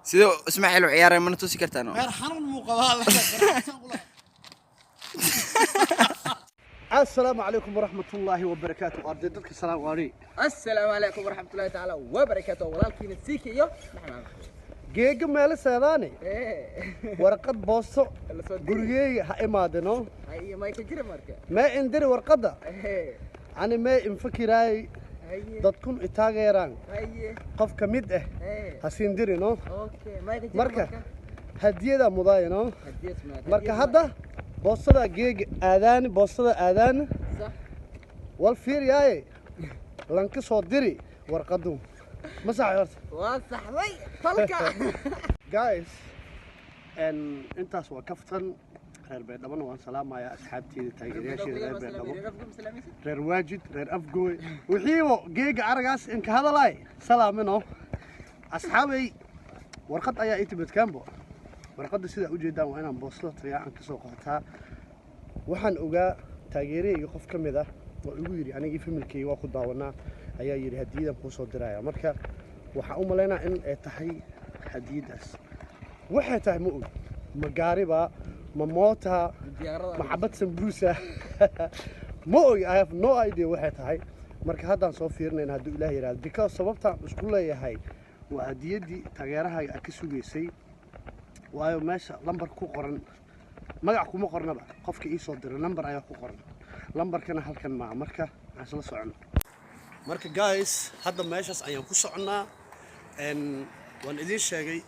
سيدو اسمع له عيار من توسي كرتانو غير حنون مو قبال السلام عليكم ورحمة الله وبركاته أرددك السلام عليكم السلام عليكم ورحمة الله تعالى وبركاته ولكن السيك يو نحن جيج مال سيداني ورقة بوستو قرية هاي مادنو هاي ما يكجري ماركة ما اندري ورقة أنا ما انفكراي dadkun itaageeraan qof ka mid ah hasiin dirino marka hadiyada mudayno marka hadda boostada geeg aadaan wal fiiriyay lanka soo diri warqadu ma saxayrt waa saxday falka guys and intaas waa kaftan reer beedhaban waan salaamaya asxaabteeda taageerayaasheeda reer beedhabo reer waajid reer afgooy wixiibo geega aragaas in ka hadalay salaamino asxaabay warqad ayaa intimate kambo warqada sida u jeedaan waa inaan boostada tayaan ka soo qaataa waxaan ogaa taageerayga qof ka mid ah oo igu yiri anigii familkayga waa ku daawanaa ayaa yiri hadiyadan ku soo diraya marka waxa u maleynaa in ay tahay hadiyadaas waxay tahay ma og ma gaariba مموتها محبة سمبوسة موي I have no idea waxay tahay marka hadaan soo fiirnayna haduu Ilaahay yiraahdo because sababta isku leeyahay waa hadiyadii taageeraha ka sugeysay waayo meesha lambar ku qoran magac kuma qornaba qofka ii soo diray lambar ayaa ku qoran lambarkana halkan ma marka aan soo socono marka guys hadda meeshas ayaan ku soconaa waan idin sheegay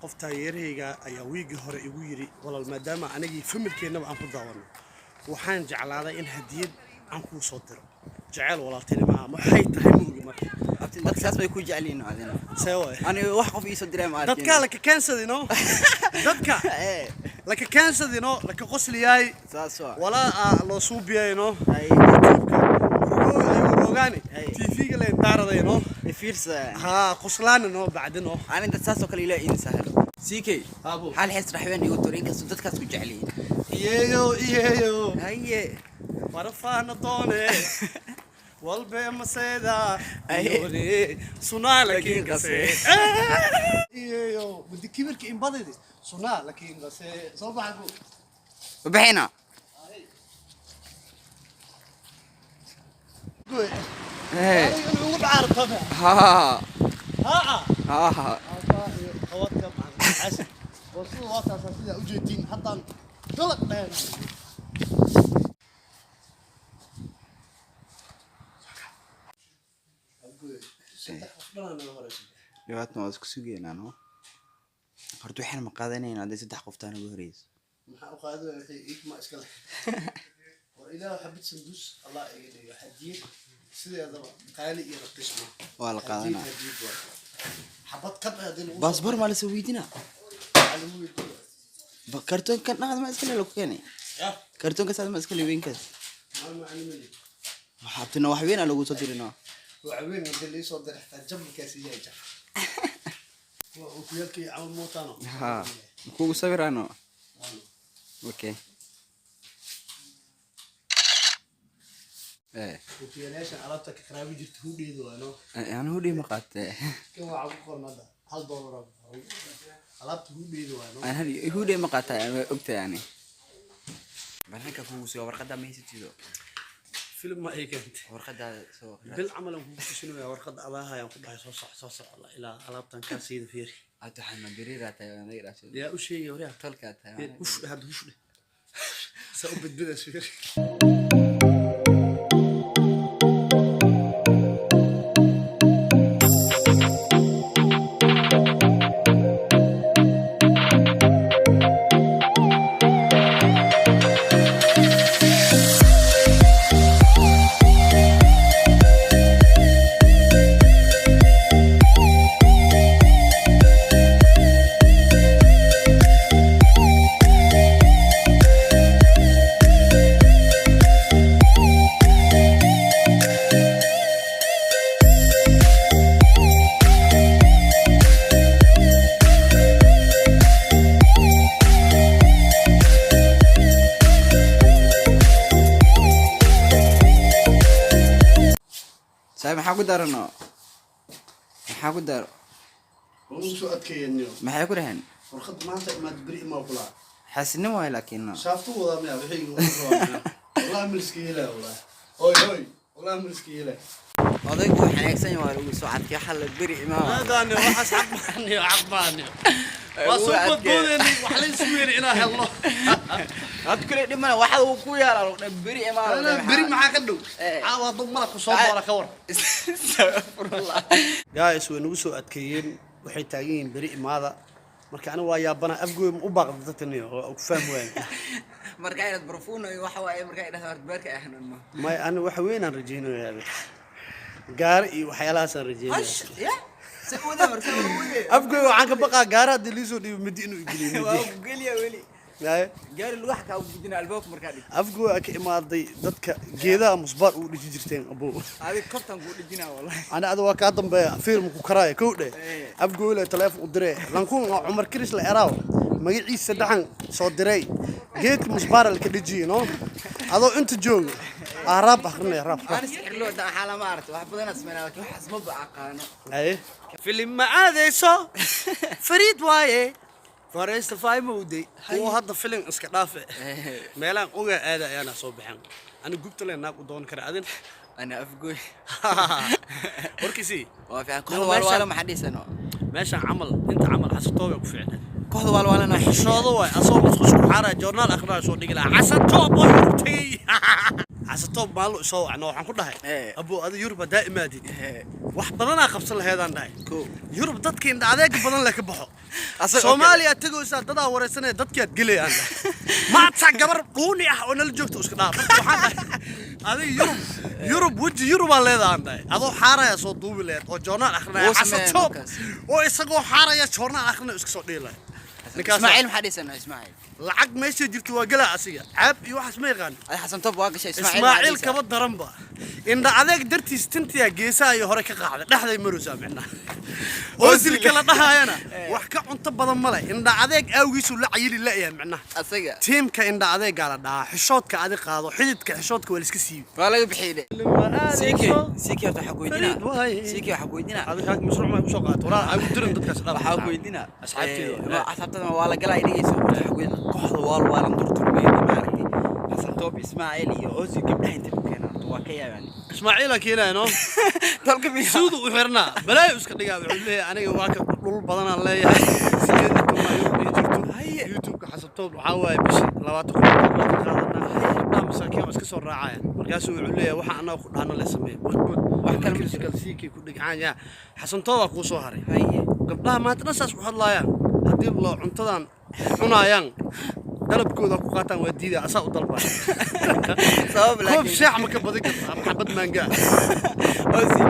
qof taageerayga ayaa wiigi hore igu yiri walaal maadaama anagii familkeennaba aan ku daawano waxaan jeclaaday in hadiyad aan ku soo diro jecel walaaltinimo ma waxay tahay muugi marka dadkaas bay ku jeceliin adina sawa ani wax qof ii soo diray ma arkin dadka la ka keensadino dadka la ka keensadino la ka qosliyay saaso wala loo suubiyayno ay ogaani TV-ga la daaradayno fiirsa ha qoslaanno bacdino aan inta saasoo kale ilaa in sahlo سيكي هل حس رحوين يوتورين كسو ددكاس ku jeceliin iyeeyo haye warfaana doone walbe masayda ayore sunaa laakiin qase iyeeyo wadi kibirka in badaydi sunaa laakiin qase soo baxo وبحينا ايه انا عارف طبعا ها خواتك عسل وصلوا واسع سيده وجيتين حتى دلق دهن لواتنا واسك سوغينا نو hortu waxaan ma qaadanayna hadii saddex qoftaan ugu horeeyay maxaa u qaaday wixii ma iska leh war ilaahu xabid sandus allah ay leeyahay hadiye sideedaba qaali iyo qismo waa la qaadanaa حبط كبه هذين باسبور مال سويدنا كرتون كان ناخذ ما اسكلي لو كاني كرتون كاس ما اسكلي وين كاس ما علمني حطينا وحوين على لو صدرنا وحوين اللي صدر حتى جنب كاس يجا وكيلكي عاون موتانو ها كو صبرانو اوكي ايه وكيلاش عرفتك خرابي جبت هوديدو انا يعني هودي ما قاته كم عم قرندا $1 عرفت هوديدو انا هدي هودي ما قاته اوغتا يعني بانك كو سو ورقه ما هيستيدو فيلم ما هيك انت ورقه سو بالعمل شنو يا ورقه اباها يا قبها صح الى عرفتن كان سيد فيري هذا حنا بريراتا يا يا وشي يا وريا تلكاتا وش هذا وش سأبد بدأ فيري maxaa ku darano maxaa ku dar ونسو أتكينيو maxay ku dhaheen ورخد ما أنت ما تبرئ ما وكلا xaasinin waayo laakiin شافتوا وضع مياه بحي والله مسكينة والله هوي والله مسكينة odaygu wuu xanaagsan yahay waa lagu soo cadkay xal beri imaa هذا أنا وحش عقباني وصوب الدودني وحلين سويري إنا هالله had kule dhimana waxa uu ku yaala beri imaa أنا بري معاك الدو عاوض ضمك وصوب ولا كور astaghfirullah guys way nagu soo adkeeyeen waxay taagan bari imaada marka aniga waa yaabana afgooy u baaqdo dadkani oo ku fahmeen marka ay barfuun iyo waxa waaye marka ay dhahdaan beerka ahnan ma ma ana wax weyn aan rajeynayaa gaar iyo waxyaalahaas aan rajeynayaa ya sawada marka afgooy waxaan ka baqaa gaar hadii liisoo dhibo midi inuu igeliyo waa geliya weli yaay gaari lagu xakaa u gudina albaabka marka dhig afgooy ka imaaday dadka geedaha musbaar u dhigi jirteen abo adiga kortan ku dhijina wallahi ana adu waa ka dambeeya film ku karaay kowdhe afgooy la telefoon u diray lankuun Umar Kiris la eraaw magaciisa dhaxan soo diray geedka musbaar la ka dhijino adoo inta joogo arab akhrinay arab aan sixir loo daa xala ma aragto wax badan asmeena laakiin wax asma aqaano ay film ma aadeyso Farid waaye Forest Fire mode oo hadda film iska dhaafe meelaan oga aada ayana soo baxan ana gubta leenaa ku doon kara adin ana afgooy warkiisi waa fiican kooxda walaalo ma xadiisano meesha amal inta amal xasatooga ku fiicnaa kooxda walaalo xishoodo way asoo masqusku xaara journal akhraa soo dhigila xasatoob oo yurtay xasatoob maalo soo wacno waxaan ku dhahay abo adi yurba daa'imaadi wax badan aan qabsan lahaydaan dhahay yurub dadkii adeeg badan la ka baxo Soomaaliya tagaysa dad wareysanay dadkii aad galayaan ma taa gabar dhuuni ah oo nala joogto iska dhaaf waxaan dhahay adiga yurub waji yurub aan leedahay adoo xaaraya soo duubi leed oo journal akhrinaya xasatoob oo isagoo xaaraya journal akhrinaya iska soo dhilay Ismaaciil ma xadiisano Ismaaciil lacag meesha jirto waa galaa asiga caab iyo wax ma yaqaan ay xasan tob waa gashay Ismaaciil kaba daranba inda adeeg dartiis tintiya geesaa iyo hore ka qaacday dhaxday maruusa micna oo silka la dhahaayana wax ka cunto badan ma leh inda adeeg awgiisu la cayili la yahay micna asaga teamka inda adeeg la dhaha xishoodka adi qaado xididka xishoodka wala iska siibi waa laga bixiyay سيكي waxa goydina سيكي waxa goydina adiga mashruuc ma u soo qaato wala ay u dirin dadkaas waxa goydina asxaabteedu asxaabtada waa la galay dhigayso waxa goydina kooxda waalan durturmay ma aragtay xasan toob Ismaaciil iyo Ozi gabdhaha inta ku keenay waa ka yaabaan Ismaaciil keenayno dalka mi suudu u xirnaa balaayo iska dhigaa wuxuu leeyahay aniga waa ka dhul badan aan leeyahay sideed jirto YouTube ka xasabtoob waxa waaye bishi 20 qaadana masaakiin iska soo raacayaan markaas wuxuu leeyahay waxa anaga ku dhaana la sameeyo wax kale ma siikay ku dhigcaan yaa xasan toob ku soo haray gabdhaha maanta saas u hadlaayaan hadii loo cuntadan cunayaan dalabkooda ku qaataan waa diida asaa u dalbaa sabab laakiin sheex ma ka badin kartaa maxabad maanga Ozi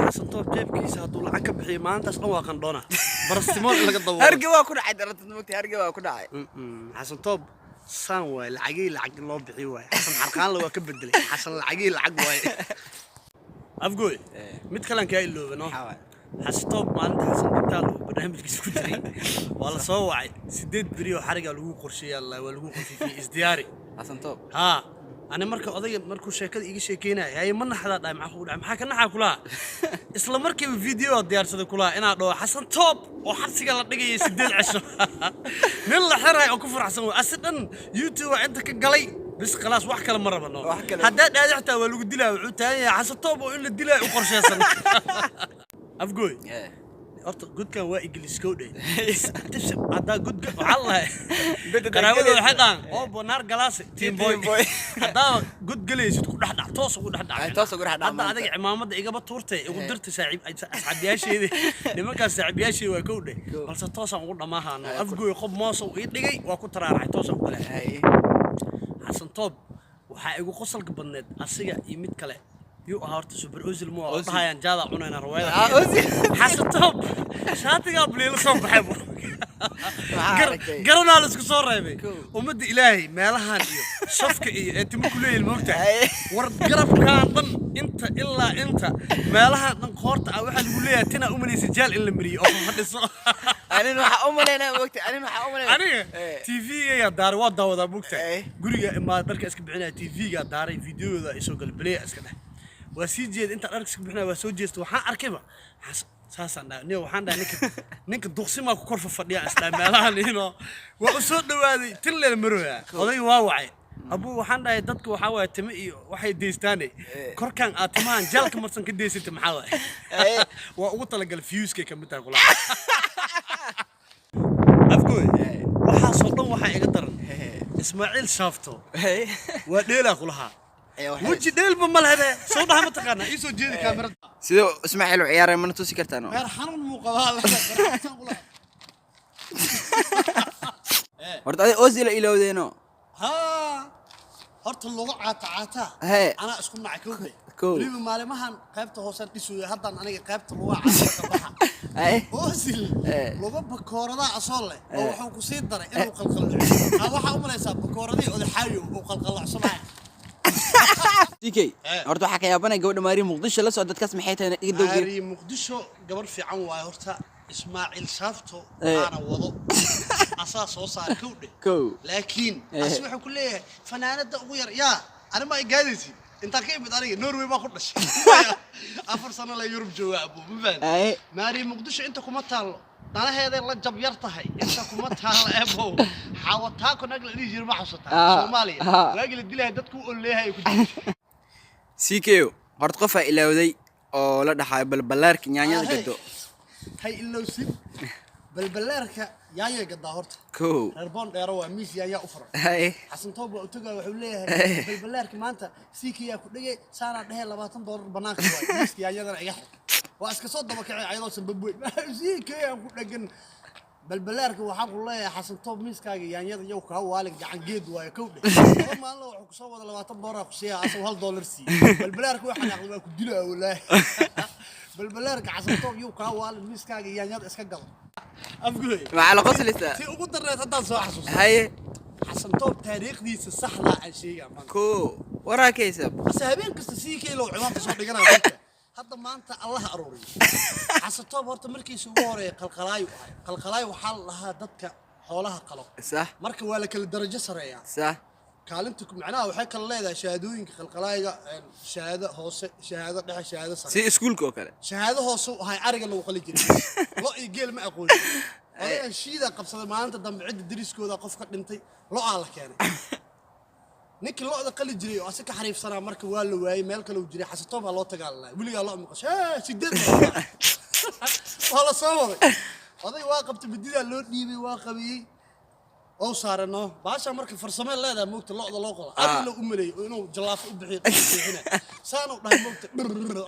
xasan toob jeebkiisa haduu lacag ka bixiyo maantaas dhan waa qandhoona barastimood laga dabo hargey waa ku dhacay darada mugtay hargey waa ku dhacay xasan toob san way lacag loo bixiyo way xasan xarqaan la waa ka bedelay xasan lacag way afgooy mid kalan ka iloobano xasatoob maalinta xasan intaal barnaamijkiisa ku jiray waa la soo wacay 8 bari oo xariga lagu qorsheeyay Allah waa lagu qofiyay isdiyaari xasan toob ha ana marka odayga markuu sheekada iga sheekeynay ay ma naxda dhaay maxaa ka naxaa kula isla markii video diyaarsaday kula ina dhoo xasan toob oo xabsiga la dhigay 8 cisho nin la xiray oo ku faraxsan waa asidan YouTube inta ka galay bas خلاص wax kale ma rabano hadaa dhaadixta waa lagu dilaa wuxuu taayay xasan toob oo in la dilaa u qorsheysan afgooy horta godkan waa English code hadaa godka wallahi qaraabada waxay dhaan oo bonar galaas team boy hadaa god galaysid ku dhaxdhac toos ugu dhaxdhac hadaa adiga cimaamada igaba tuurtay ugu dirtay saaxiibayaasheedii nimanka saaxiibayaashii waa code balse toos aan ugu dhamaahano afgooy qof mooso ii dhigay waa ku taraaracay toos aan kale xasan toob waxa igu qosolka badneed asiga iyo mid kale يو هارت سوبر أوزل مو هاي أنجادا عنينا رواية حسن توب شاتي قبل يلصق بحبه قرنا على سكسور رأيبي ومد إلهي مالها صفك إيه أنت مو كلية الموتى ورد قرب كان ضن أنت إلا أنت مالها نقارت أو واحد يقول لي تنا أمني سجال إلا مري أو حد الصلاة أنا نروح أملنا وقت أنا نروح أملنا أنا تي في يا دار وضع وضع بوقتها قولي ما درك أسكب عنا تي في يا داري فيديو ذا يسوق البلاي أسكبه وسيجيد أنت أركز بحنا وسوجيست وحا أركبه saasaan dhahay nin waxaan dhahay ninka duqsimaa ku kor fadhiya isticmaalahan ino waa u soo dhawaaday tin leen marooya oday waa wacay abuu waxaan dhahay dadku waxa waa timo iyo waxay deystaanay korkan aad timahan jalka marsan ka deysatay maxaa waay waa ugu talagal fuse-ka kamid tahay kula afkooy waxaa soo dhan waxaa iga daran Ismaaciil Shaafto waa dheelaa kulaha وجه ديل بملهده صوتها ما تقنا يسو جيدي كاميرا سيدو اسماعيل عيار من توسي كرتانو غير حنون مو قبال horta ay ozil ilowdeeno ha horta lagu caata ana isku macay waliba maalimahan qaybta hoose dhisuyo hadan aniga qaybta lagu caata ka baxa ozil lagu bakoorada asoo leh oo wuxuu ku sii daray inuu qalqalo waxa u malaysaa bakooradii oo xaayo oo qalqalacsanaa DK horta waxa ka yaabanay gabadha Maari Muqdisho la soo dadkaas maxay tahay iga dowgeey Maari Muqdisho gabar fiican waay horta Ismaaciil Shaafto ana wado asaas soo saar laakiin as wuxuu ku leeyahay fanaanada ugu yar yaa ana ma igaadaysi inta ka imid aniga Norway ma ku dhashay 4 sano la Yurub jooga abu mafaan Maari Muqdisho inta kuma taalo danaheeda la jab yar tahay inta kuma taalo ebo xawataa ku nagla dhijir ma xusata Soomaaliya waagil dilay dadku u leeyahay ku CKO horta qof ilowday oo la dhaxay balbalaarka nyaanyada gado hay ilowsid balbalaarka yaaya gada horta reerbon dheero waa miis yaaya u furan xasan toobo u tagaa wuxuu leeyahay balbalaarka maanta CKO ku dhigay saana dhahay $20 banaanka waay miiska yaayadana iga xig waa iska soo daba kacay ayadoo sanbabweey CKO ku dhagan balbalaarka waxa ku leeyahay xasan toob miiskaaga yaanyada yow ka waalin gacan geed waay kowdhe maalmo wuxuu ku soo wada $20 ku siiya asoo $1 sii balbalaarka waxa aqoon waa ku dilaa walaahi balbalaarka xasan toob yow ka waalin miiskaaga yaanyada iska galo afgooy waxa la qoslista si ugu dareed haddaan soo xasuusto haye xasan toob taariikhdiisa saxda ah sheega man waraakaysa bas habeen kasta CKO ciwaan ka soo dhiganaa hadda maanta Allah arooriyo xasan toob horta markiisa ugu horeeyay qalqalaayo waxa la lahaa dadka xoolaha qalo صح marka waa la kala darajo sareeyaa صح kaalinta macnaha waxay kala leedahay shahaadooyinka qalqalaayiga shahaado hoose shahaado dhexe shahaado sare si iskuulka oo kale shahaado hoose waxay ariga lagu qali jiray lo iyo geel ma aqoon ay shiida qabsaday maalinta dambe cid dariskooda qof ka dhintay lo aan la keenay ninki looda qali jiray oo asaka xariifsanaa marka waa la waayay meel kale uu jiray xasan toob loo tagaalay wiliga loo maqashay sideed wala soo oday waa qabtay midida loo dhiibay waa qabiyay oo saarano baasha marka farsamada leedahay moogta looda loo qalo aad loo umalay inuu jalaafo u bixiyo saano dhahay moogta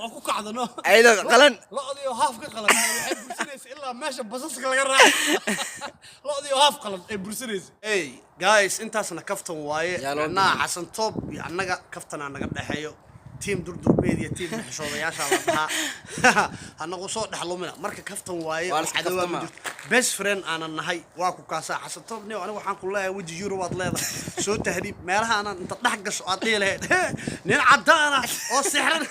oo ku kacdano aydo qalan loodiyo haaf ka qalan waxay bursanaysaa ilaa meesha basaska laga raaco loodiyo haaf qalan ay bursanaysaa hey guys intaasna kaftan waaye anaa xasan toob iyo annaga kaftana naga dhaxeeyo team durdurbeediya team xishoodayaasha la dhaha anagu soo dhaxlumina marka kaftan waaye best friend ana nahay waa ku kaasa xasan toob aniga waxaan ku leeyahay waji Europe aad leedahay soo tahriib meelaha aan inta dhax gasho aad leeyahay nin cadaan ah oo sixran